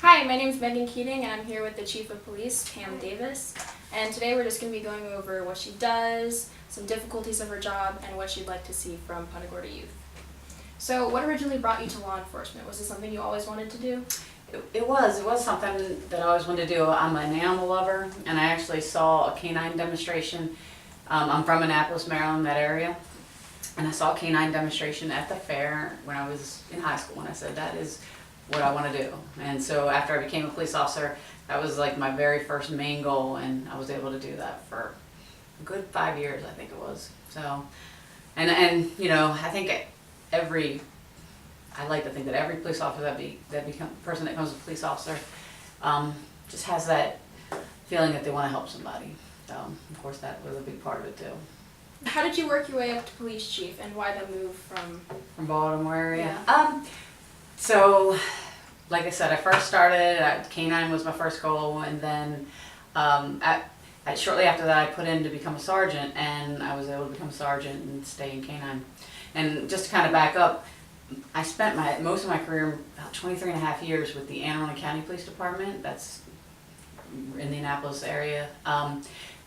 Hi, my name is Megan Keating, and I'm here with the Chief of Police, Pam Davis. And today we're just going to be going over what she does, some difficulties of her job, and what she'd like to see from Punta Gorda youth. So, what originally brought you to law enforcement? Was it something you always wanted to do? It was something that I always wanted to do. I'm an animal lover, and I actually saw a canine demonstration. I'm from Annapolis, Maryland, that area, and I saw a canine demonstration at the fair when I was in high school, and I said, that is what I want to do. And so after I became a police officer, that was like my very first main goal, and I was able to do that for a good 5 years, I think it was. So, and you know, I think I like to think that every police officer person that becomes a police officer just has that feeling that they want to help somebody. So, of course, that was a big part of it too. How did you work your way up to police chief, and why the move from Baltimore area? Yeah. So, like I said, I first started at K9 was my first goal, and then shortly after that, I put in to become a sergeant, and I was able to become a sergeant and stay in K9. And just to kind of back up, I spent most of my career, about 23 and a half years, with the Anne Arundel County Police Department. That's in the Annapolis area.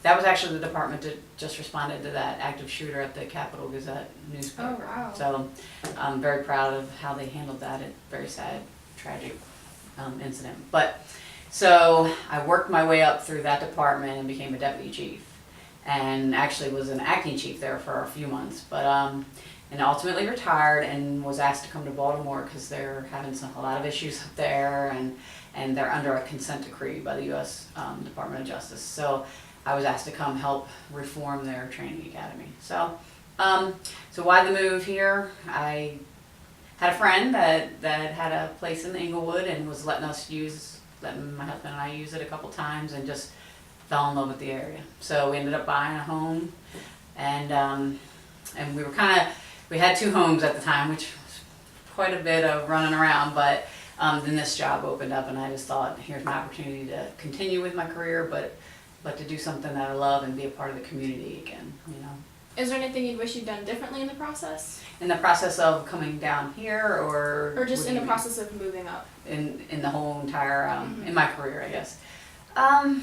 That was actually the department that just responded to that active shooter at the Capitol Gazette newspaper. Oh, wow. So I'm very proud of how they handled that. Very sad, tragic incident. But so I worked my way up through that department and became a deputy chief, and actually was an acting chief there for a few months. But and ultimately retired and was asked to come to Baltimore because they're having a lot of issues up there, and they're under a consent decree by the U.S. Department of Justice. So I was asked to come help reform their training academy. So, so why the move here? I had a friend that had a place in Inglewood and was letting my husband and I use it a couple times, and just fell in love with the area. So we ended up buying a home, and we had two homes at the time, which was quite a bit of running around, but then this job opened up, and I just thought, here's my opportunity to continue with my career, but to do something that I love and be a part of the community again, you know. Is there anything you'd wish you'd done differently in the process? In the process of coming down here, or just in the process of moving up? In the whole entire, in my career, I guess. I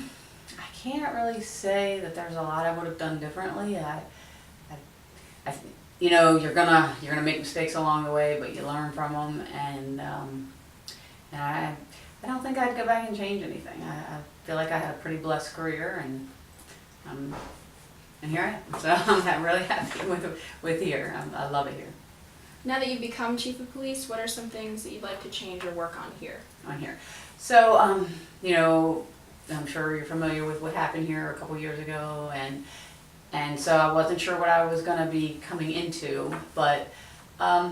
can't really say that there's a lot I would have done differently. You know, you're gonna make mistakes along the way, but you learn from them, and I don't think I'd go back and change anything. I feel like I had a pretty blessed career, and here I am. So I'm really happy with here. I love it here. Now that you've become chief of police, what are some things that you'd like to change or work on here? So, you know, I'm sure you're familiar with what happened here a couple years ago, and so I wasn't sure what I was going to be coming into, but I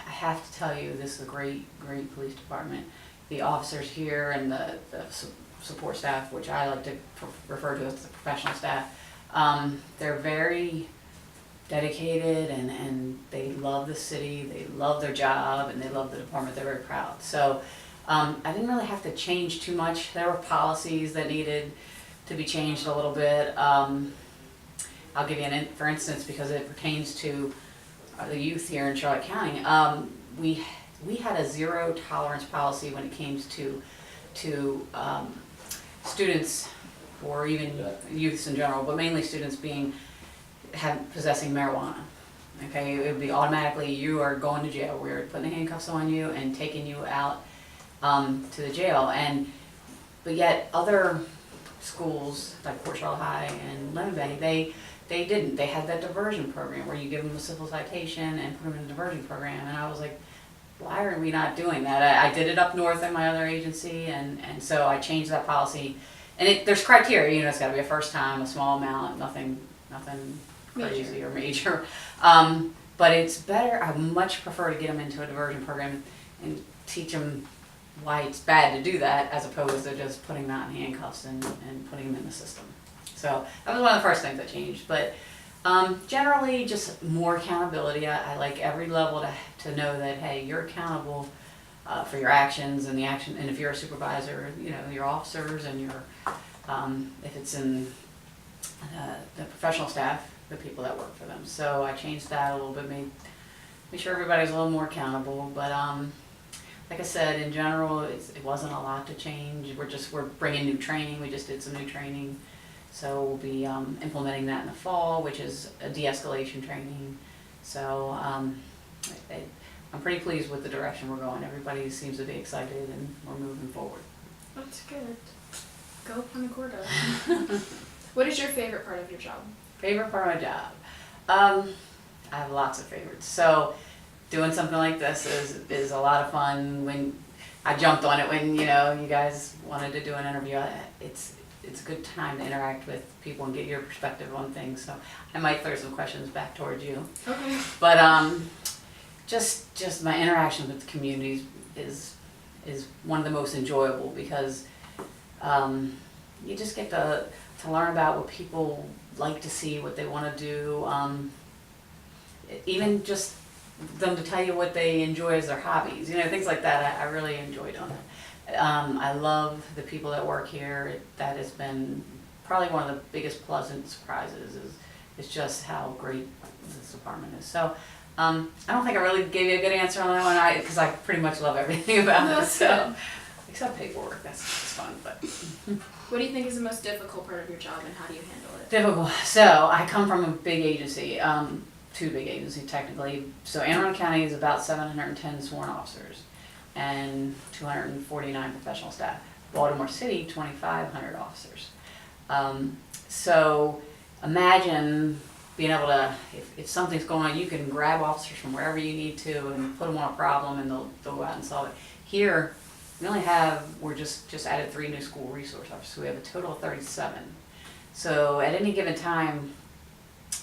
have to tell you, this is a great police department. The officers here and the support staff, which I like to refer to as the professional staff, they're very dedicated, and they love the city, they love their job, and they love the department. They're very proud. So I didn't really have to change too much. There were policies that needed to be changed a little bit. I'll give you for instance, because it pertains to the youth here in Charlotte County. We had a zero tolerance policy when it came to students, or even youths in general, but mainly students possessing marijuana. Okay, it would be automatically, you are going to jail. We're putting the handcuffs on you and taking you out to the jail. But yet other schools like Port Charlotte High and Lemon Bay, they didn't. They had that diversion program where you give them a civil citation and put them in a diversion program. And I was like, why are we not doing that? I did it up north at my other agency, and so I changed that policy. And there's criteria, you know, it's got to be a first time, a small amount, nothing crazy or major. But it's better. I much prefer to get them into a diversion program and teach them why it's bad to do that, as opposed to just putting them out in handcuffs and putting them in the system. So that was one of the first things I changed. But generally, just more accountability. I like every level to know that, hey, you're accountable for your actions, and if you're a supervisor, you know, your officers, and your if it's in the professional staff, the people that work for them. So I changed that a little bit, made sure everybody's a little more accountable. But like I said, in general, it wasn't a lot to change. We're bringing new training. We just did some new training. So we'll be implementing that in the fall, which is a de-escalation training. So I'm pretty pleased with the direction we're going. Everybody seems to be excited and we're moving forward. That's good. Go Punta. What is your favorite part of your job? Favorite part of my job? I have lots of favorites. So doing something like this is a lot of fun. When I jumped on it when you guys wanted to do an interview, it's a good time to interact with people and get your perspective on things. So I might throw some questions back towards you. Okay. But just my interaction with the communities is one of the most enjoyable because you just get to learn about what people like to see, what they want to do, even just them to tell you what they enjoy as their hobbies, things like that. I really enjoy doing that. I love the people that work here. That has been probably one of the biggest pleasant surprises is just how great this department is. So I don't think I really gave you a good answer on that one because I pretty much love everything about it. So except paperwork, that's fun. But what do you think is the most difficult part of your job, and how do you handle it? difficult. So I come from a big agency. Two big agencies technically. So Anne Arundel County is about 710 sworn officers and 249 professional staff. Baltimore City, 2,500 officers. So imagine being able to, if something's going on, you can grab officers from wherever you need to and put them on a problem and they'll go out and solve it. Here, we're just added 3 new school resource officers, so we have a total of 37. So at any given time,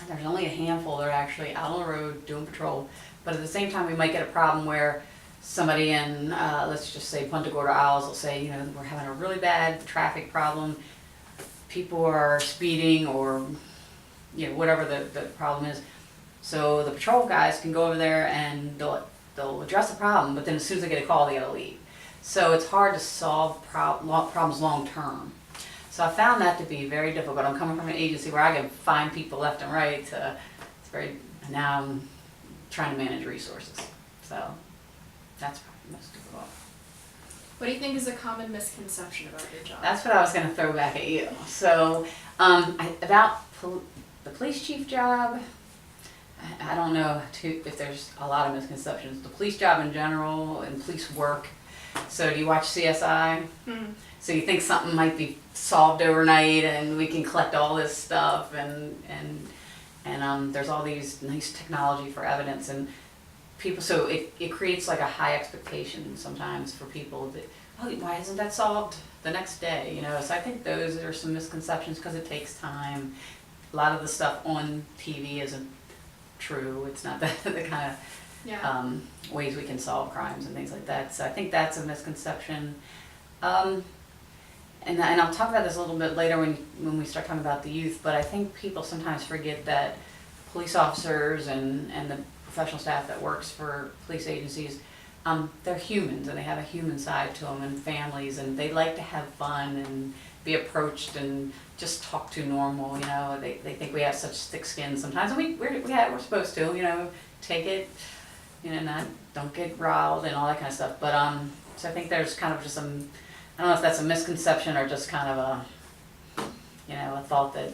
there's only a handful that are actually out on the road doing patrol, but at the same time we might get a problem where somebody in, let's just say Punta Gorda Isles will say, we're having a really bad traffic problem, people are speeding or whatever the problem is. So the patrol guys can go over there and they'll address the problem, but then as soon as they get a call, they gotta leave. So it's hard to solve problems long term. So I found that to be very difficult. I'm coming from an agency where I can find people left and right. Now I'm trying to manage resources. So that's probably the most difficult. What do you think is a common misconception about your job? That's what I was going to throw back at you. So about the police chief job, I don't know if there's a lot of misconceptions. The police job in general and police work. So do you watch CSI? Mm-hmm. So you think something might be solved overnight and we can collect all this stuff and there's all these nice technology for evidence and people, so it creates like a high expectation sometimes for people that, why isn't that solved the next day? So I think those are some misconceptions because it takes time. A lot of the stuff on TV isn't true. It's not the kind of ways we can solve crimes and things like that. So I think that's a misconception. And I'll talk about this a little bit later when we start talking about the youth, but I think people sometimes forget that police officers and the professional staff that works for police agencies, they're humans and they have a human side to them and families and they like to have fun and be approached and just talk to normal, they think we have such thick skin sometimes and we're supposed to, take it, don't get riled and all that kind of stuff. But so I think there's kind of just some, I don't know if that's a misconception or just kind of a thought that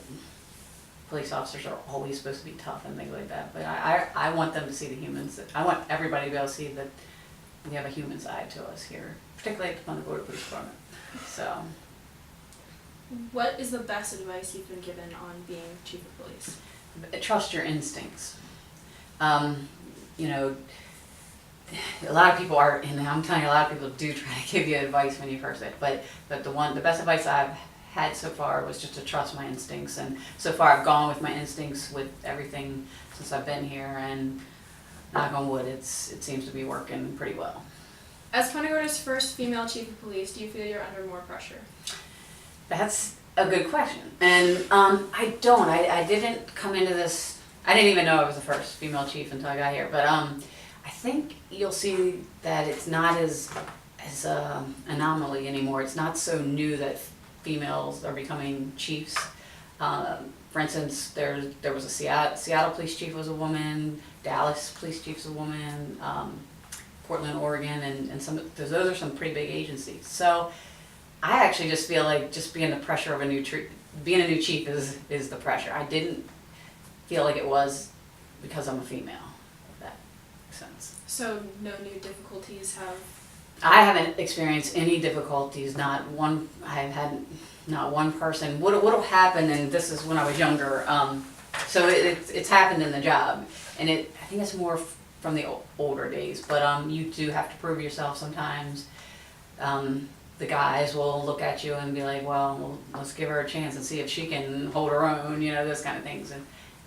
police officers are always supposed to be tough and things like that. But I want them to see the humans. I want everybody to be able to see that we have a human side to us here, particularly at the Punta Gorda Police Department. So, what is the best advice you've been given on being chief of police? Trust your instincts. A lot of people are, and I'm telling you, a lot of people do try to give you advice when you first get, but the best advice I've had so far was just to trust my instincts, and so far I've gone with my instincts with everything since I've been here, and knock on wood, it seems to be working pretty well. As Punta Gorda's first female chief of police, do you feel you're under more pressure? That's a good question, and I don't. I didn't come into this, I didn't even know I was the first female chief until I got here, but I think you'll see that it's not as anomaly anymore. It's not so new that females are becoming chiefs. For instance, there was a Seattle police chief was a woman, Dallas police chief was a woman, Portland, Oregon, and some, those are some pretty big agencies. So I actually just feel like just being the pressure of being a new chief is the pressure. I didn't feel like it was because I'm a female, if that makes sense. So no new difficulties have. I haven't experienced any difficulties, not one. I've had not one person. What'll happen, and this is when I was younger. So it's happened in the job, and I think it's more from the older days. But you do have to prove yourself sometimes. The guys will look at you and be like, well, let's give her a chance and see if she can hold her own, those kind of things.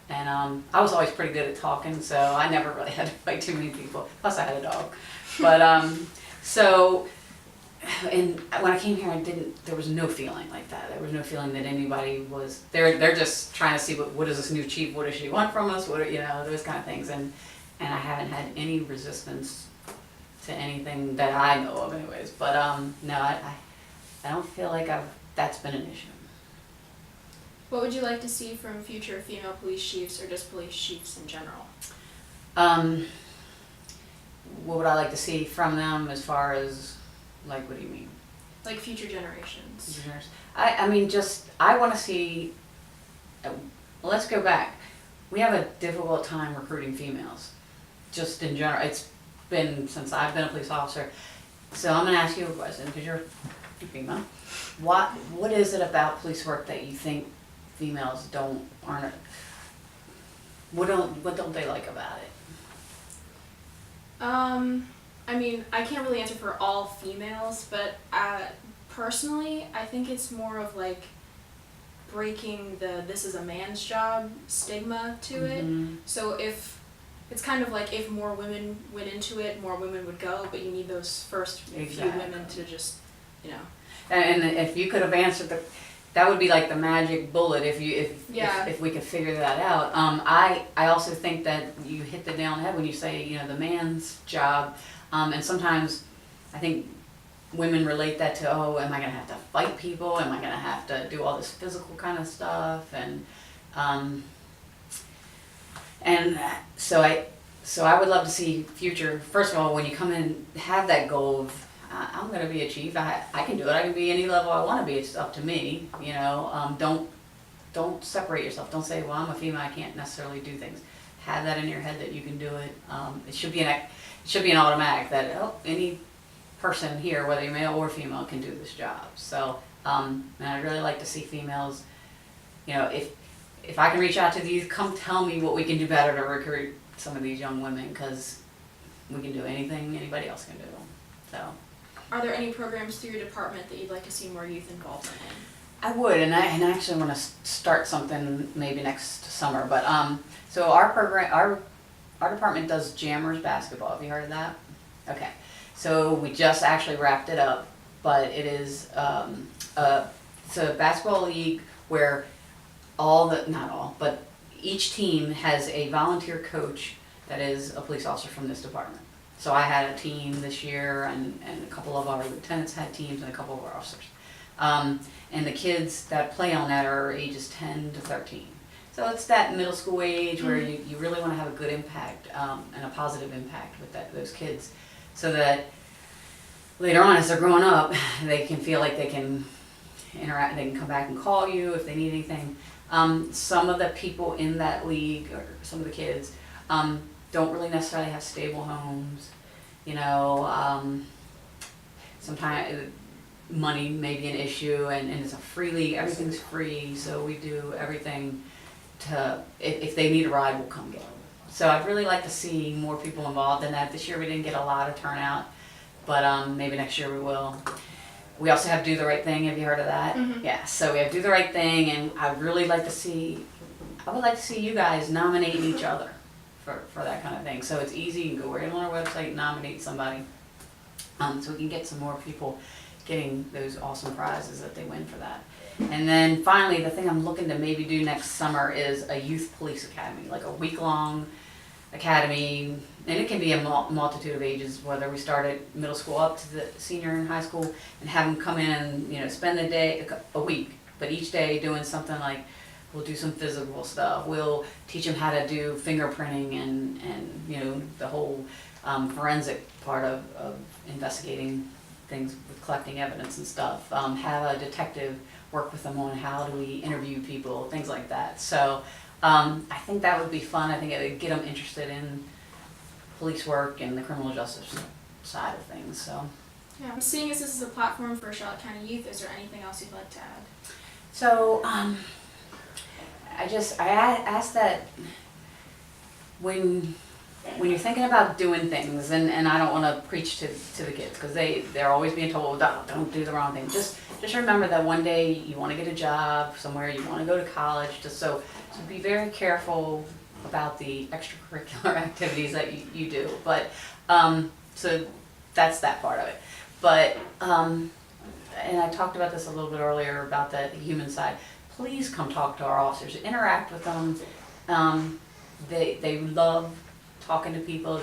And I was always pretty good at talking, so I never really had to fight too many people. Plus I had a dog. But so, and when I came here, there was no feeling like that. There was no feeling that anybody was, they're just trying to see what is this new chief, what does she want from us, those kind of things. And I haven't had any resistance to anything that I know of anyways. But no, I don't feel like that's been an issue. What would you like to see from future female police chiefs or just police chiefs in general? What would I like to see from them as far as, like, what do you mean? Like future generations. I mean, I want to see, let's go back. We have a difficult time recruiting females, just in general. It's been since I've been a police officer. So I'm going to ask you a question, because you're female. What is it about police work that you think females what don't they like about it? I mean, I can't really answer for all females, but personally, I think it's more of like breaking the "this is a man's job" stigma to it. So if it's kind of like if more women went into it, more women would go, but you need those first few women to just, And if you could have answered that would be like the magic bullet if we could figure that out. I also think that you hit the nail on the head when you say the man's job, and sometimes I think women relate that to, oh, am I gonna have to fight people? Am I gonna have to do all this physical kind of stuff? And so I would love to see future. First of all, when you come in, have that goal of, I'm going to be a chief. I can do it. I can be any level I want to be. It's up to me. Don't separate yourself. Don't say, well, I'm a female, I can't necessarily do things. Have that in your head that you can do it. It should be an automatic that any person here, whether you're male or female, can do this job. So and I'd really like to see females. If I can reach out to these, come tell me what we can do better to recruit some of these young women, because we can do anything anybody else can do. So. Are there any programs through your department that you'd like to see more youth involvement in? I would, and I actually want to start something maybe next summer. But so our program, our department does Jammers basketball. Have you heard of that? Okay, so we just actually wrapped it up, but it is it's a basketball league where not all, but each team has a volunteer coach that is a police officer from this department. So I had a team this year, and a couple of our lieutenants had teams, and a couple of our officers. And the kids that play on that are ages 10 to 13. So it's that middle school age where you really want to have a good impact and a positive impact with those kids, so that later on as they're growing up, they can feel like they can interact, they can come back and call you if they need anything. Some of the people in that league, or some of the kids, don't really necessarily have stable homes. Sometimes money may be an issue, and it's a free league, everything's free, so we do everything to, if they need a ride, we'll come get them. So I'd really like to see more people involved in that. This year we didn't get a lot of turnout, but maybe next year we will. We also have Do the Right Thing. Have you heard of that? Yeah, so we have Do the Right Thing, and I would like to see you guys nominate each other for that kind of thing. So it's easy. You can go right on our website, nominate somebody, so we can get some more people getting those awesome prizes that they win for that. And then finally, the thing I'm looking to maybe do next summer is a youth police academy, like a week-long academy, and it can be a multitude of ages, whether we start at middle school up to the senior in high school, and have them come in and spend a week, but each day doing something like, we'll do some physical stuff, we'll teach them how to do fingerprinting and the whole forensic part of investigating things with collecting evidence and stuff. Have a detective work with them on how do we interview people, things like that. So I think that would be fun. I think it would get them interested in police work and the criminal justice side of things. So. Yeah, seeing as this is a platform for Charlotte County youth, is there anything else you'd like to add? So I asked that when you're thinking about doing things, and I don't want to preach to the kids because they're always being told, don't do the wrong thing. Just remember that one day you want to get a job somewhere, you want to go to college. So be very careful about the extracurricular activities that you do. But so that's that part of it. But and I talked about this a little bit earlier about the human side. Please come talk to our officers, interact with them. They love talking to people.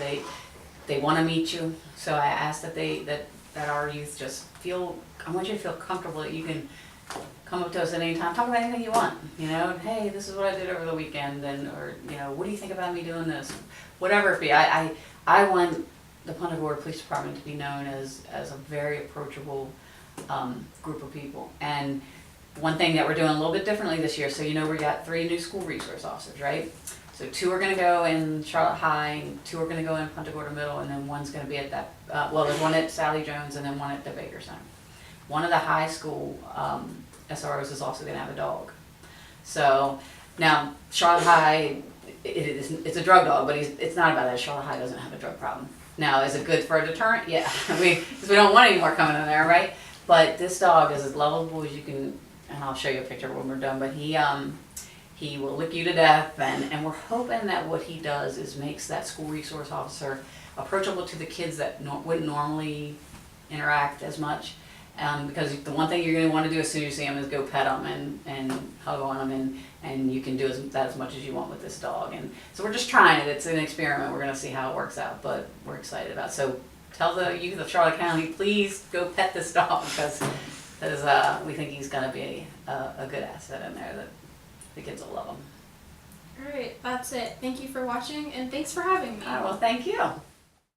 They want to meet you. So I ask that our youth just feel. I want you to feel comfortable that you can come up to us at any time, talk about anything you want. Hey, this is what I did over the weekend, or what do you think about me doing this? Whatever it be. I want the Punta Gorda Police Department to be known as a very approachable group of people. And one thing that we're doing a little bit differently this year, so we got 3 new school resource officers, right? So 2 are going to go in Charlotte High, 2 are going to go in Punta Gorda Middle, and then 1's going to be at that, there's 1 at Sally Jones and then 1 at the Baker Center. One of the high school SROs is also going to have a dog. So now Charlotte High, it's a drug dog, but it's not about that. Charlotte High doesn't have a drug problem. Now, is it good for a deterrent? Yeah, because we don't want any more coming in there, right? But this dog is as lovable as you can, and I'll show you a picture when we're done, but he will lick you to death, and we're hoping that what he does is makes that school resource officer approachable to the kids that wouldn't normally interact as much. Because the one thing you're going to want to do as soon as you see him is go pet him and hug on him, and you can do that as much as you want with this dog. And so we're just trying it. It's an experiment. We're going to see how it works out, but we're excited about it. So tell the youth of Charlotte County, please go pet this dog because we think he's going to be a good asset in there that the kids will love him. All right, that's it. Thank you for watching, and thanks for having me. Well, thank you.